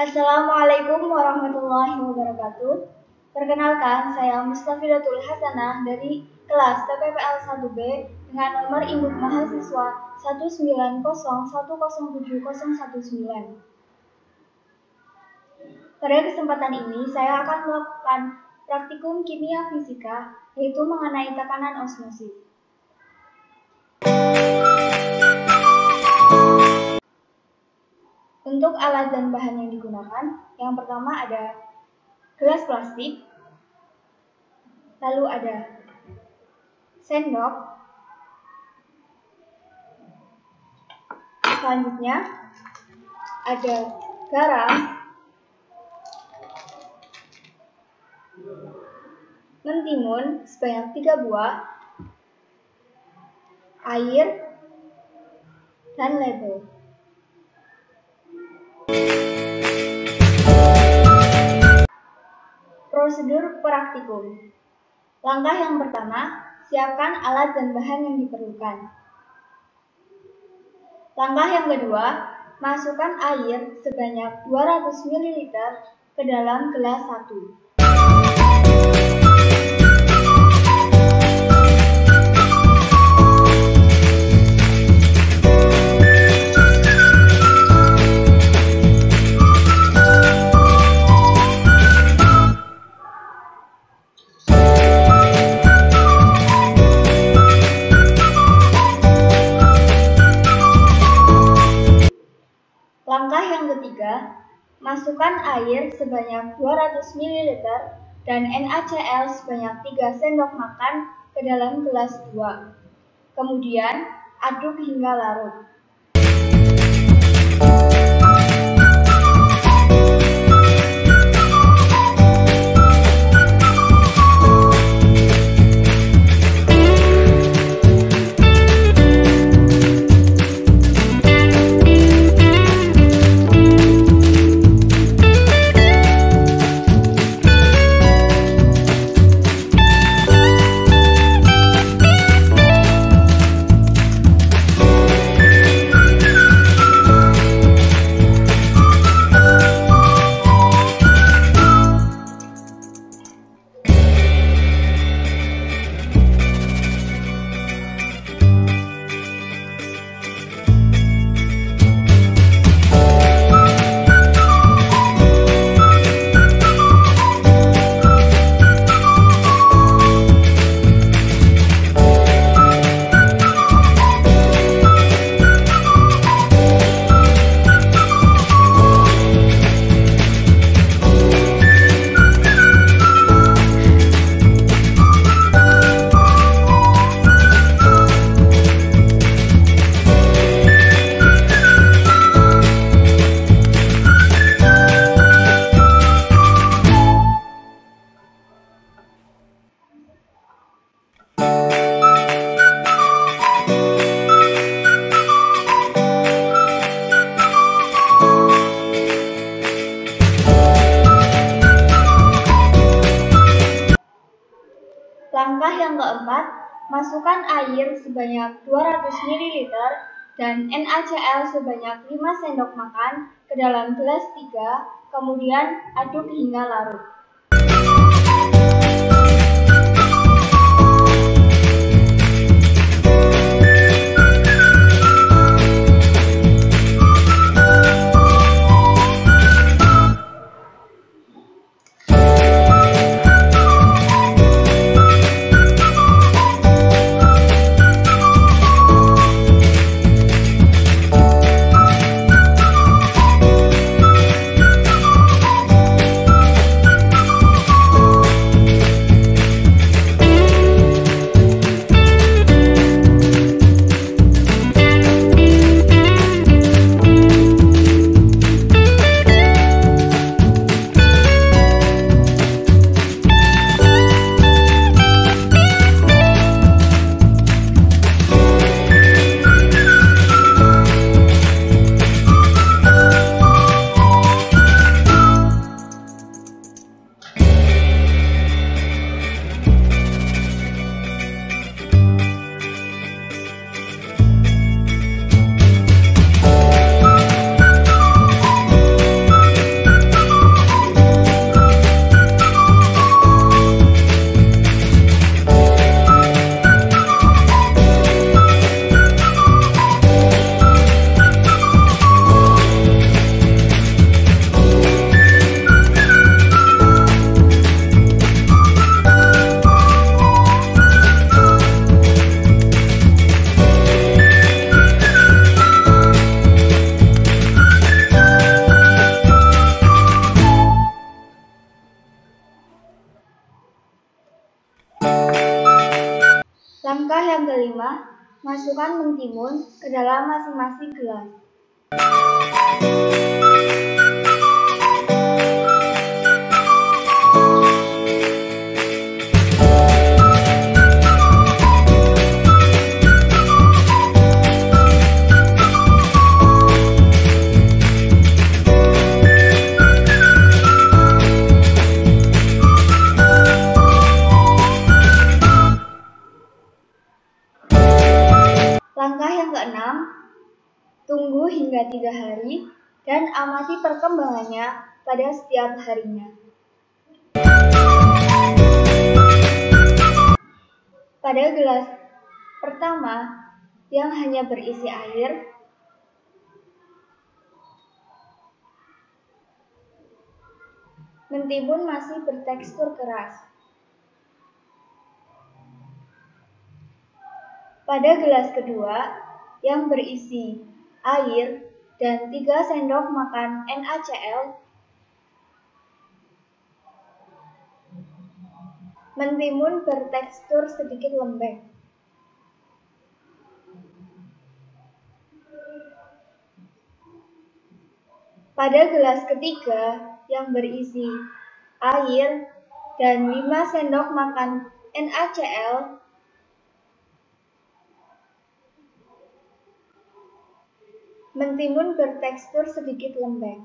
Assalamualaikum warahmatullahi wabarakatuh. Perkenalkan, saya Mustafidatul Hasanah dari kelas TPPL 1B dengan nomor induk mahasiswa 190107019. Pada kesempatan ini, saya akan melakukan praktikum kimia fisika, yaitu mengenai tekanan osmosis. Untuk alat dan bahan yang digunakan, yang pertama ada gelas plastik, lalu ada sendok, selanjutnya ada garam, mentimun sebanyak 3 buah, air, dan label. Prosedur praktikum. Langkah yang pertama, siapkan alat dan bahan yang diperlukan. Langkah yang kedua, masukkan air sebanyak 200 ml ke dalam gelas 1. Langkah yang ketiga, masukkan air sebanyak 200 ml dan NaCl sebanyak 3 sendok makan ke dalam gelas 2. Kemudian, aduk hingga larut. Langkah yang keempat, masukkan air sebanyak 200 ml dan NaCl sebanyak 5 sendok makan ke dalam gelas 3, kemudian aduk hingga larut. Masukkan mentimun ke dalam masing-masing gelas. Langkah yang keenam, tunggu hingga 3 hari dan amati perkembangannya pada setiap harinya. Pada gelas pertama yang hanya berisi air, mentimun masih bertekstur keras. Pada gelas kedua yang berisi air dan 3 sendok makan NaCl, mentimun bertekstur sedikit lembek. Pada gelas ketiga yang berisi air dan 5 sendok makan NaCl, mentimun bertekstur sedikit lembek.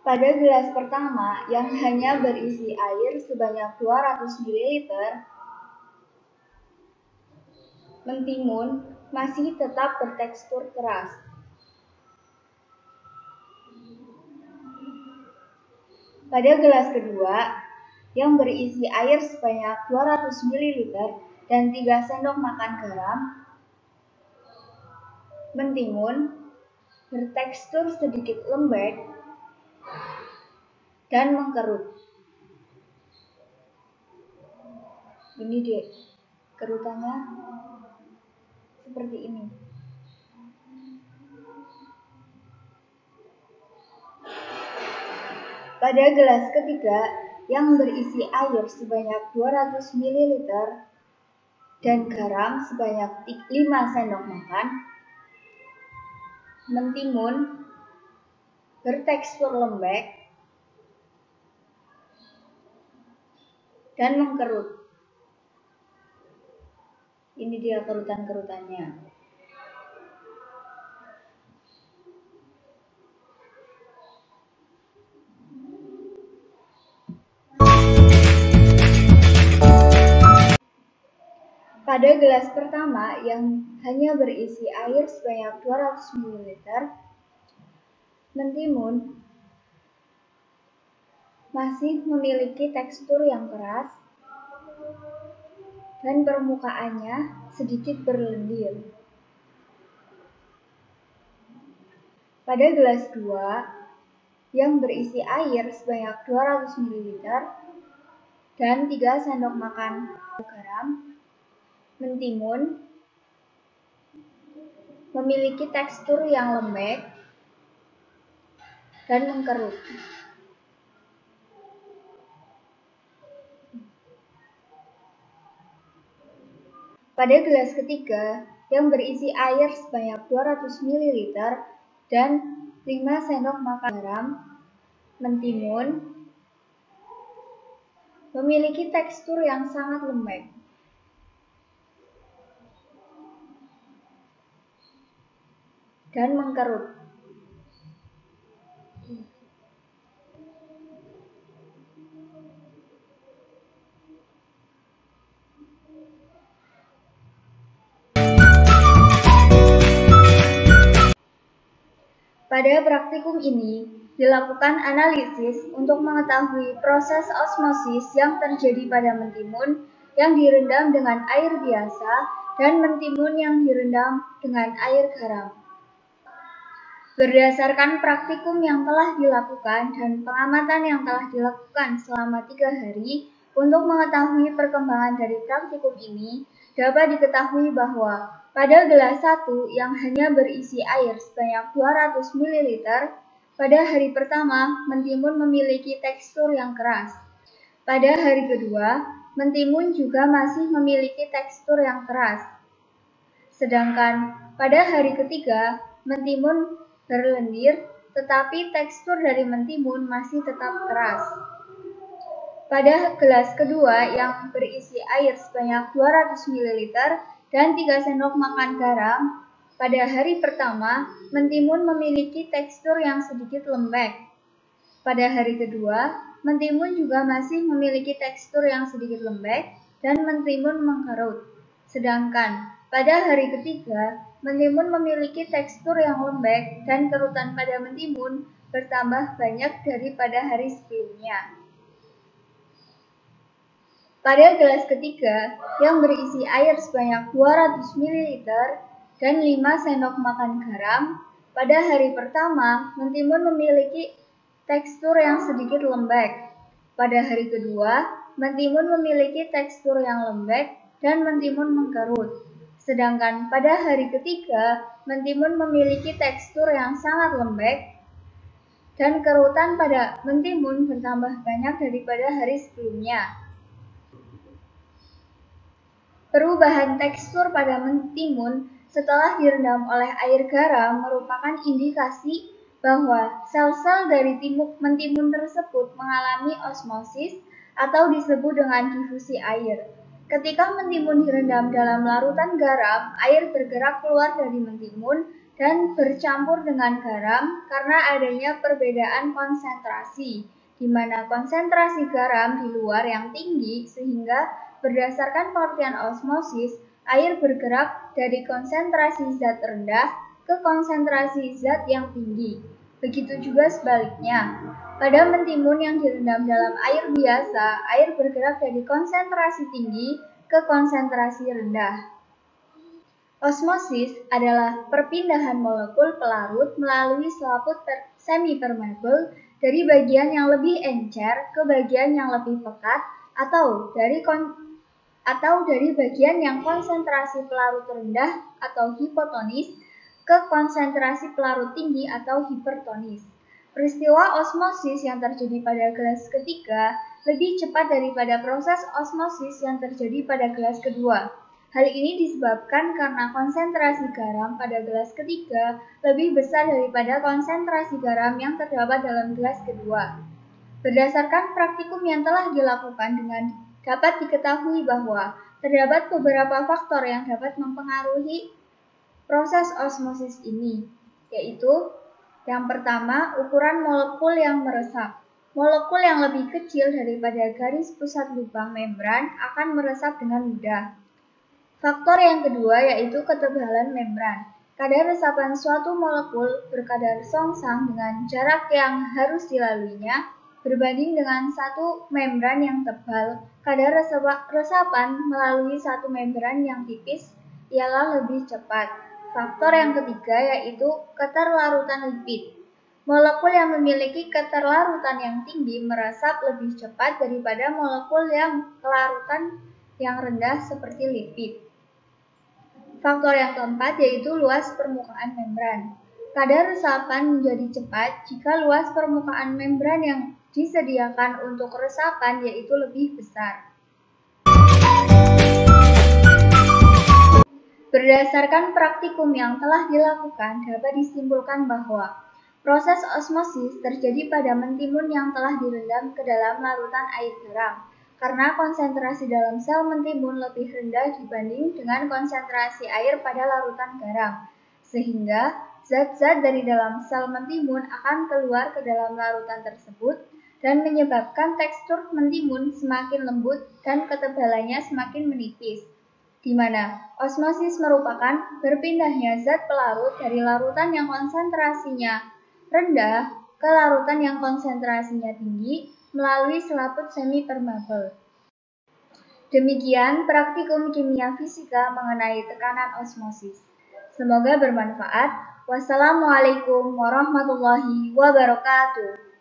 Pada gelas pertama yang hanya berisi air sebanyak 200 ml, mentimun masih tetap bertekstur keras. Pada gelas kedua yang berisi air sebanyak 200 ml dan 3 sendok makan garam, mentimun bertekstur sedikit lembek dan mengkerut. Ini deh, kerutannya seperti ini. Pada gelas ketiga yang berisi air sebanyak 200 ml dan garam sebanyak 5 sendok makan, mentimun bertekstur lembek dan mengkerut. Ini dia kerutan-kerutannya. Pada gelas pertama yang hanya berisi air sebanyak 200 ml, mentimun masih memiliki tekstur yang keras dan permukaannya sedikit berlendir. Pada gelas 2 yang berisi air sebanyak 200 ml dan 3 sendok makan garam, mentimun memiliki tekstur yang lembek dan mengkerut. Pada gelas ketiga yang berisi air sebanyak 200 ml dan 5 sendok makan garam, mentimun memiliki tekstur yang sangat lembek dan mengkerut. Pada praktikum ini, dilakukan analisis untuk mengetahui proses osmosis yang terjadi pada mentimun yang direndam dengan air biasa dan mentimun yang direndam dengan air garam. Berdasarkan praktikum yang telah dilakukan dan pengamatan yang telah dilakukan selama 3 hari, untuk mengetahui perkembangan dari praktikum ini, dapat diketahui bahwa pada gelas 1 yang hanya berisi air sebanyak 200 ml, Pada hari pertama, mentimun memiliki tekstur yang keras. Pada hari kedua, mentimun juga masih memiliki tekstur yang keras. Sedangkan pada hari ketiga, mentimun berlendir, tetapi tekstur dari mentimun masih tetap keras. Pada gelas kedua yang berisi air sebanyak 200 ml dan 3 sendok makan garam, pada hari pertama, mentimun memiliki tekstur yang sedikit lembek. Pada hari kedua, mentimun juga masih memiliki tekstur yang sedikit lembek dan mentimun mengkerut. Sedangkan pada hari ketiga, mentimun memiliki tekstur yang lembek dan kerutan pada mentimun bertambah banyak daripada hari sebelumnya. Pada gelas ketiga yang berisi air sebanyak 200 ml dan 5 sendok makan garam, pada hari pertama mentimun memiliki tekstur yang sedikit lembek. Pada hari kedua, mentimun memiliki tekstur yang lembek dan mentimun mengkerut. Sedangkan pada hari ketiga, mentimun memiliki tekstur yang sangat lembek dan kerutan pada mentimun bertambah banyak daripada hari sebelumnya. Perubahan tekstur pada mentimun setelah direndam oleh air garam merupakan indikasi bahwa sel-sel dari mentimun tersebut mengalami osmosis atau disebut dengan difusi air. Ketika mentimun direndam dalam larutan garam, air bergerak keluar dari mentimun dan bercampur dengan garam karena adanya perbedaan konsentrasi, di mana konsentrasi garam di luar yang tinggi sehingga berdasarkan pengertian osmosis, air bergerak dari konsentrasi zat rendah ke konsentrasi zat yang tinggi. Begitu juga sebaliknya. Pada mentimun yang direndam dalam air biasa, air bergerak dari konsentrasi tinggi ke konsentrasi rendah. Osmosis adalah perpindahan molekul pelarut melalui selaput semi-permeable dari bagian yang lebih encer ke bagian yang lebih pekat atau dari bagian yang konsentrasi pelarut rendah atau hipotonis ke konsentrasi pelarut tinggi atau hipertonis. Peristiwa osmosis yang terjadi pada gelas ketiga lebih cepat daripada proses osmosis yang terjadi pada gelas kedua. Hal ini disebabkan karena konsentrasi garam pada gelas ketiga lebih besar daripada konsentrasi garam yang terdapat dalam gelas kedua. Berdasarkan praktikum yang telah dilakukan dapat diketahui bahwa terdapat beberapa faktor yang dapat mempengaruhi proses osmosis ini, yaitu yang pertama, ukuran molekul yang meresap. Molekul yang lebih kecil daripada garis pusat lubang membran akan meresap dengan mudah. Faktor yang kedua yaitu ketebalan membran. Kadar resapan suatu molekul berkadar songsang dengan jarak yang harus dilaluinya berbanding dengan satu membran yang tebal. Kadar resapan melalui satu membran yang tipis ialah lebih cepat. Faktor yang ketiga yaitu keterlarutan lipid. Molekul yang memiliki keterlarutan yang tinggi meresap lebih cepat daripada molekul yang kelarutan yang rendah seperti lipid. Faktor yang keempat yaitu luas permukaan membran. Kadar resapan menjadi cepat jika luas permukaan membran yang disediakan untuk resapan yaitu lebih besar. Berdasarkan praktikum yang telah dilakukan, dapat disimpulkan bahwa proses osmosis terjadi pada mentimun yang telah direndam ke dalam larutan air garam, karena konsentrasi dalam sel mentimun lebih rendah dibanding dengan konsentrasi air pada larutan garam, sehingga zat-zat dari dalam sel mentimun akan keluar ke dalam larutan tersebut dan menyebabkan tekstur mentimun semakin lembut dan ketebalannya semakin menipis, di mana osmosis merupakan berpindahnya zat pelarut dari larutan yang konsentrasinya rendah ke larutan yang konsentrasinya tinggi melalui selaput semi-permeable. Demikian praktikum kimia fisika mengenai tekanan osmosis. Semoga bermanfaat. Wassalamualaikum warahmatullahi wabarakatuh.